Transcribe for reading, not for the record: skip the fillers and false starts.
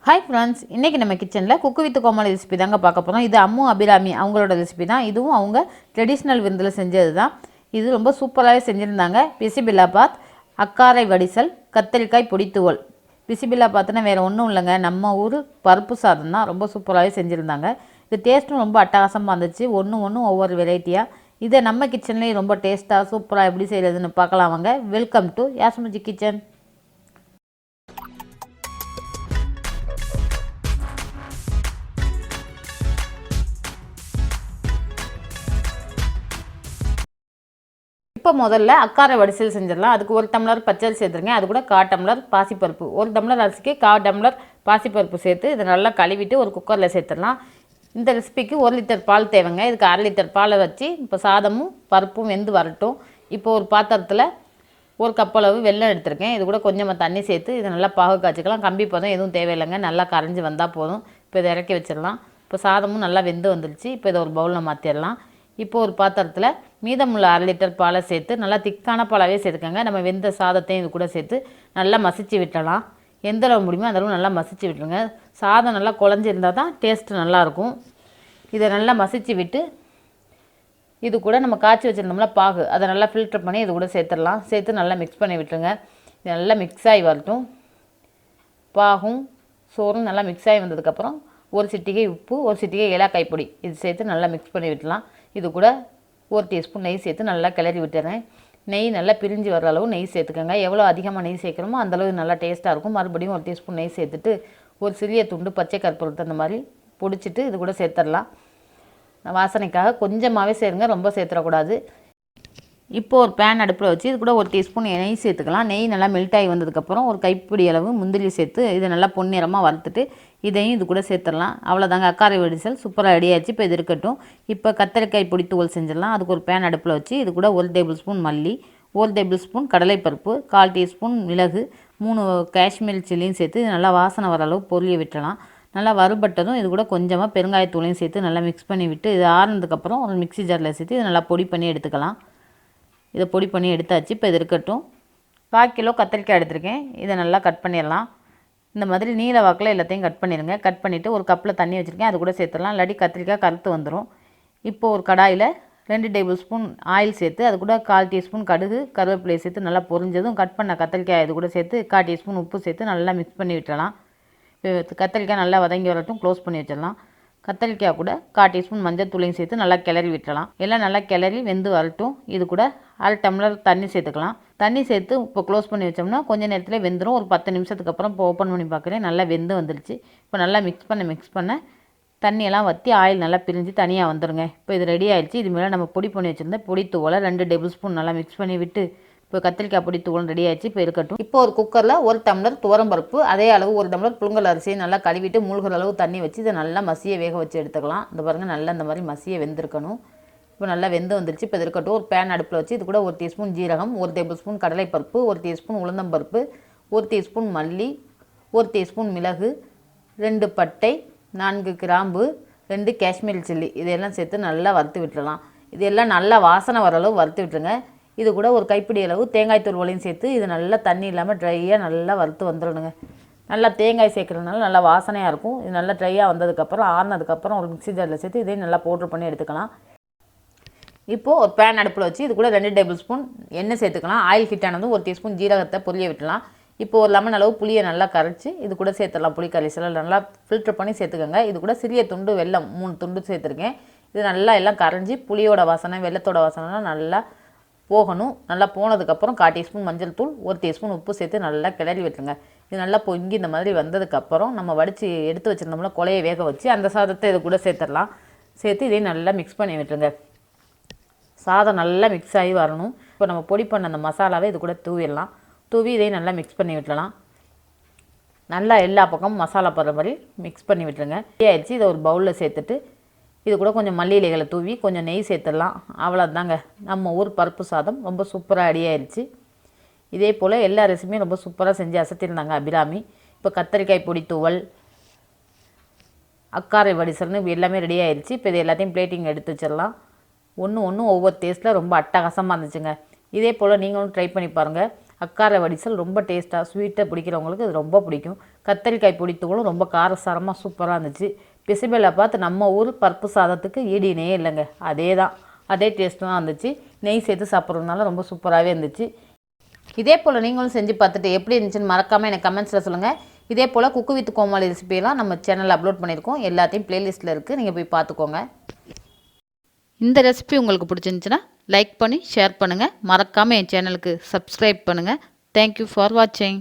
Hi friends, இன்றைக்கி நம்ம கிச்சனில் குக்கு வித் கோமாளி ரெசிபி தாங்க பார்க்க போகிறோம். இது அம்மு அபிராமி அவங்களோட ரெசிபி தான். இதுவும் அவங்க ட்ரெடிஷ்னல் விருந்தில் செஞ்சது தான். இது ரொம்ப சூப்பராகவே செஞ்சுருந்தாங்க. பிசிபில்லாபாத், அக்காரை வடிசல், கத்தரிக்காய் பொடித்துவல். பிசிபில்லாபாத்னா வேறு ஒன்றும் இல்லைங்க, நம்ம ஊர் பருப்பு சாதம் தான். ரொம்ப சூப்பராகவே செஞ்சுருந்தாங்க. இது டேஸ்ட்டும் ரொம்ப அட்டகாசமாக இருந்துச்சு. ஒன்றும் ஒவ்வொரு வெரைட்டியாக. இதை நம்ம கிச்சன்லேயும் ரொம்ப டேஸ்ட்டாக சூப்பராக எப்படி செய்கிறதுன்னு பார்க்கலாம் வாங்க. வெல்கம் டு யாஸ்முஜி கிச்சன். இப்போ முதல்ல அக்காரை வடிசல் செஞ்சிடலாம். அதுக்கு 1 டம்ளர் பச்சரிசி சேர்த்துருங்க. அது கூட 1/4 டம்ளர் பாசிப்பருப்பு. 1 டம்ளர் அரிசிக்கு 1/4 டம்ளர் பாசிப்பருப்பு சேர்த்து இதை நல்லா கழுவிட்டு ஒரு குக்கரில் சேர்த்துடலாம். இந்த ரெசிபிக்கு 1 லிட்டர் பால் தேவைங்க. இதுக்கு 1/2 லிட்டர் பாலை வச்சு இப்போ சாதமும் பருப்பும் வெந்து வரட்டும். இப்போ ஒரு பாத்திரத்தில் 1 கப் அளவு வெல்லம் எடுத்திருக்கேன். இது கூட கொஞ்சமாக தண்ணி சேர்த்து இதை நல்லா பாகு காய்ச்சிக்கலாம். கம்பி பதம் எதுவும் தேவையில்லைங்க, நல்லா கரைஞ்சி வந்தால் போதும். இப்போ இதை இறக்கி வச்சிடலாம். இப்போ சாதமும் நல்லா வெந்து வந்துடுச்சு. இப்போ இதை ஒரு பவுலில் மாற்றிடலாம். இப்போ ஒரு பாத்திரத்தில் மீதமுள்ள 1/2 லிட்டர் பாலை சேர்த்து நல்லா திக்கான பாலாகவே சேர்த்துக்கோங்க. நம்ம வெந்த சாதத்தையும் இது கூட சேர்த்து நல்லா மசிச்சு விட்டலாம். எந்த அளவு முடியுமோ அந்த அளவு நல்லா மசிச்சு விட்டுருங்க. சாதம் நல்லா குழஞ்சிருந்தால் தான் டேஸ்ட்டு நல்லாயிருக்கும். இதை நல்லா மசிச்சு விட்டு இது கூட நம்ம காய்ச்சி வச்சுருந்தோம்னா பாகு, அதை நல்லா ஃபில்டர் பண்ணி இது கூட சேர்த்துடலாம். சேர்த்து நல்லா மிக்ஸ் பண்ணி விட்டுருங்க. இது நல்லா மிக்ஸ் ஆகி வரட்டும். பாகும் சோறும் நல்லா மிக்ஸ் ஆகி வந்ததுக்கப்புறம் 1 சிட்டிகை உப்பு, 1 சிட்டிகை ஏலக்காய் பொடி இது சேர்த்து நல்லா மிக்ஸ் பண்ணி விட்டுலாம். இது கூட 1 டீஸ்பூன் நெய் சேர்த்து நல்லா கிளறி விட்டுறேன். நெய் நல்லா பிரிஞ்சு வர அளவு நெய் சேர்த்துக்கோங்க. எவ்வளோ அதிகமாக நெய் சேர்க்குறோமோ அந்தளவு நல்லா டேஸ்ட்டாக இருக்கும். மறுபடியும் 1 டீஸ்பூன் நெய் சேர்த்துட்டு ஒரு சிறிய துண்டு பச்சை கற்பூரத்தை அந்த மாதிரி பிடிச்சிட்டு இது கூட சேர்த்துடலாம். வாசனைக்காக கொஞ்சமாகவே சேருங்க, ரொம்ப சேர்த்துடக்கூடாது. இப்போ ஒரு பேன் அடுப்பில் வச்சு இது கூட 1 டீஸ்பூன் நெய் சேர்த்துக்கலாம். நெய் நல்லா மெல்ட் ஆகி வந்ததுக்கப்புறம் ஒரு கைப்பிடி அளவு முந்திரி சேர்த்து இதை நல்லா பொன்னிறமாக வறுத்துட்டு இதையும் இது கூட சேர்த்துடலாம். அவ்வளோதாங்க, அக்காரை வடிசல் சூப்பராக ரெடி ஆச்சு. இப்போ இது இருக்கட்டும். இப்போ கத்தரிக்காய் பொடித்துவல் செஞ்சிடலாம். அதுக்கு ஒரு பேன் அடுப்பில் வச்சு இது கூட 1 டேபிள் ஸ்பூன் மல்லி, 1 டேபிள் ஸ்பூன் கடலைப்பருப்பு, 1/4 டீஸ்பூன் மிளகு, 3 காஷ்மீர் சில்லியும் சேர்த்து இது நல்லா வாசனை வர அளவு பொரிய விட்டுடலாம். நல்லா வறுபட்டதும் இது கூட கொஞ்சமாக பெருங்காயத்தூளையும் சேர்த்து நல்லா மிக்ஸ் பண்ணி விட்டு இது ஆறுனதுக்கப்புறம் ஒரு மிக்ஸி ஜாரில் சேர்த்து இது நல்லா பொடி பண்ணி எடுத்துக்கலாம். இதை பொடி பண்ணி எடுத்தாச்சு. இப்போ இது இருக்கட்டும். 1/4 கிலோ கத்திரிக்காய் எடுத்திருக்கேன். இதை நல்லா கட் பண்ணிடலாம். இந்த மாதிரி நீல வாக்கில் எல்லாத்தையும் கட் பண்ணிடுங்க. கட் பண்ணிவிட்டு ஒரு கப்பில் தண்ணி வச்சுருக்கேன், அது கூட சேர்த்துடலாம். இல்லாட்டி கத்திரிக்காய் கருத்து வந்துடும். இப்போது ஒரு கடாயில் 2 டேபிள் ஸ்பூன் ஆயில் சேர்த்து அது கூட 1/4 டீஸ்பூன் கடுகு, கருவேப்பிலையை சேர்த்து நல்லா பொரிஞ்சதும் கட் பண்ண கத்திரிக்காய் இது கூட சேர்த்து 1/4 டீஸ்பூன் உப்பு சேர்த்து நல்லா மிக்ஸ் பண்ணி விட்டுடலாம். கத்திரிக்காய் நல்லா வதங்கி வரட்டும். க்ளோஸ் பண்ணி வச்சிடலாம். கத்திரிக்காய் கூட 1/4 டீஸ்பூன் மஞ்சள் தூளையும் சேர்த்து நல்லா கிளறி விட்டுடலாம். எல்லாம் நல்லா கிளறி வெந்து வரட்டும். இது கூட 1/2 டம்ளர் தண்ணி சேர்த்துக்கலாம். தண்ணி சேர்த்து இப்போ க்ளோஸ் பண்ணி வச்சோம்னா கொஞ்சம் நேரத்தில் வெந்துடும். ஒரு 10 நிமிஷத்துக்கு அப்புறம் இப்போ ஓப்பன் பண்ணி பார்க்குறேன். நல்லா வெந்து வந்துடுச்சு. இப்போ நல்லா மிக்ஸ் பண்ண தண்ணியெல்லாம் வற்றி ஆயில் நல்லா பிரிஞ்சு தனியாக வந்துடுங்க. இப்போ இது ரெடி ஆகிடுச்சு. இது மேலே நம்ம பொடி பண்ணி வச்சுருந்த பொடி தூளை 2 டேபிள் ஸ்பூன் நல்லா மிக்ஸ் பண்ணி விட்டு இப்போ கத்திரிக்காய் பொடி தூள் ரெடி ஆகிடுச்சு. இப்போ இருக்கட்டும். இப்போ ஒரு குக்கரில் 1 டம்ளர் துவரம்பருப்பு, அதே அளவு 1 டம்ளர் புழுங்கல் அரிசியை நல்லா கழுவிட்டு மூழ்கிற அளவு தண்ணி வச்சு இதை நல்லா மசிய வேக வச்சு எடுத்துக்கலாம். இந்த பாருங்கள், நல்லா இந்த மாதிரி மசிய வெந்திருக்கணும். இப்போ நல்லா வெந்து வந்துருச்சு. இப்போ இது இருக்கட்டும். ஒரு பேன் அடுப்பில் வச்சு இது கூட 1 டீஸ்பூன் ஜீரகம், 1 டேபிள் ஸ்பூன் கடலைப்பருப்பு, 1 டீஸ்பூன் உளுந்தம்பருப்பு, 1 டீஸ்பூன் மல்லி, 1 டீஸ்பூன் மிளகு, 2 பட்டை, 4 கிராம்பு, 2 காஷ்மீர் சில்லி இதெல்லாம் சேர்த்து நல்லா வறுத்து விட்டுடலாம். இதெல்லாம் நல்லா வாசனை வர அளவு வறுத்து விட்டுருங்க. இது கூட ஒரு கைப்பிடி அளவு தேங்காய் தூள்வளையும் சேர்த்து இது நல்லா தண்ணி இல்லாமல் ட்ரையாக நல்லா வறுத்து வந்துடணுங்க. நல்லா தேங்காய் சேர்க்குறதுனால நல்லா வாசனையாக இருக்கும். இது நல்லா ட்ரையாக வந்ததுக்கப்புறம் ஆறுனதுக்கப்புறம் ஒரு மிக்ஸி ஜாரில் சேர்த்து இதையும் நல்லா பவுட்ரு பண்ணி எடுத்துக்கலாம். இப்போது ஒரு பேன் அடுப்பில் வச்சு இது கூட 2 டேபிள் ஸ்பூன் எண்ணெய் சேர்த்துக்கலாம். ஆயில் ஹீட் ஆனதும் 1 டீஸ்பூன் ஜீரகத்தை பொரிய விட்டுலாம். இப்போ ஒரு லெமன் அளவு புளியை நல்லா கரைச்சி இது கூட சேர்த்துடலாம். புளி கரைசலை நல்லா ஃபில்டர் பண்ணி சேர்த்துக்கோங்க. இது கூட சிறிய துண்டு வெல்லம் 3 துண்டு சேர்த்துருக்கேன். இது நல்லா எல்லாம் கரைஞ்சி புளியோட வாசனை வெல்லத்தோட வாசனைலாம் நல்லா போகணும். நல்லா போனதுக்கப்புறம் 1/4 டீஸ்பூன் மஞ்சள் தூள், 1 டீஸ்பூன் உப்பு சேர்த்து நல்லா கிளறி விட்டுருங்க. இது நல்லா பொங்கி இந்த மாதிரி வந்ததுக்கப்புறம் நம்ம வடித்து எடுத்து வச்சுருந்தோம்னா கொலையை வேக வச்சு அந்த சாதத்தை இது கூட சேர்த்துடலாம். சேர்த்து இதையும் நல்லா மிக்ஸ் பண்ணி விட்டுருங்க. சாதம் நல்லா மிக்ஸ் ஆகி வரணும். இப்போ நம்ம பொடி பண்ண அந்த மசாலாவை இது கூட தூவிடலாம். தூவி இதையும் நல்லா மிக்ஸ் பண்ணி விட்டுடலாம். நல்லா எல்லா பக்கமும் மசாலா போடுற மாதிரி மிக்ஸ் பண்ணி விட்டுருங்க. ஆயிடுச்சு. இதை ஒரு பவுலில் சேர்த்துட்டு இது கூட கொஞ்சம் மல்லி இலைகளை தூவி கொஞ்சம் நெய் சேர்த்துடலாம். அவ்வளோதாங்க, நம்ம ஊர் பருப்பு சாதம் ரொம்ப சூப்பராக ரெடி ஆயிடுச்சு. இதே போல் எல்லா ரெசிபியும் ரொம்ப சூப்பராக செஞ்சு அசத்திருந்தாங்க அபிராமி. இப்போ கத்தரிக்காய் பொடி தூவல், அக்காரை வடிசல்னு எல்லாமே ரெடி ஆயிடுச்சு. இப்போ இது எல்லாத்தையும் பிளேட்டிங் எடுத்து வச்சிடலாம். ஒவ்வொரு டேஸ்ட்டில் ரொம்ப அட்டகாசமாக இருந்துச்சுங்க. இதே போல் நீங்களும் ட்ரை பண்ணி பாருங்கள். அக்கார வடிசல் ரொம்ப டேஸ்ட்டாக ஸ்வீட்டாக பிடிக்கிறவங்களுக்கு இது ரொம்ப பிடிக்கும். கத்தரிக்காய் பொடித்தூளும் ரொம்ப காரசாரமாக சூப்பராக இருந்துச்சு. பிசிபெல்லா பார்த்து நம்ம ஊர் பருப்பு சாதத்துக்கு ஈடு இணையே இல்லைங்க. அதே டேஸ்ட்டு தான் இருந்துச்சு. நெய் சேர்த்து சாப்பிட்றதுனால ரொம்ப சூப்பராகவே இருந்துச்சு. இதே போல் நீங்களும் செஞ்சு பார்த்துட்டு எப்படி இருந்துச்சுன்னு மறக்காமல் எனக்கு கமெண்ட்ஸில் சொல்லுங்கள். இதே போல் குக்கு வித் கோமாளி ரெசிபியெல்லாம் நம்ம சேனலில் அப்லோட் பண்ணியிருக்கோம். எல்லாத்தையும் ப்ளேலிஸ்ட்டில் இருக்குது, நீங்கள் போய் பார்த்துக்கோங்க. இந்த ரெசிபி உங்களுக்கு பிடிச்சிருந்துச்சுன்னா லைக் பண்ணி ஷேர் பண்ணுங்கள். மறக்காமல் என் சேனலுக்கு சப்ஸ்கிரைப் பண்ணுங்கள். தேங்க்யூ ஃபார் வாட்சிங்.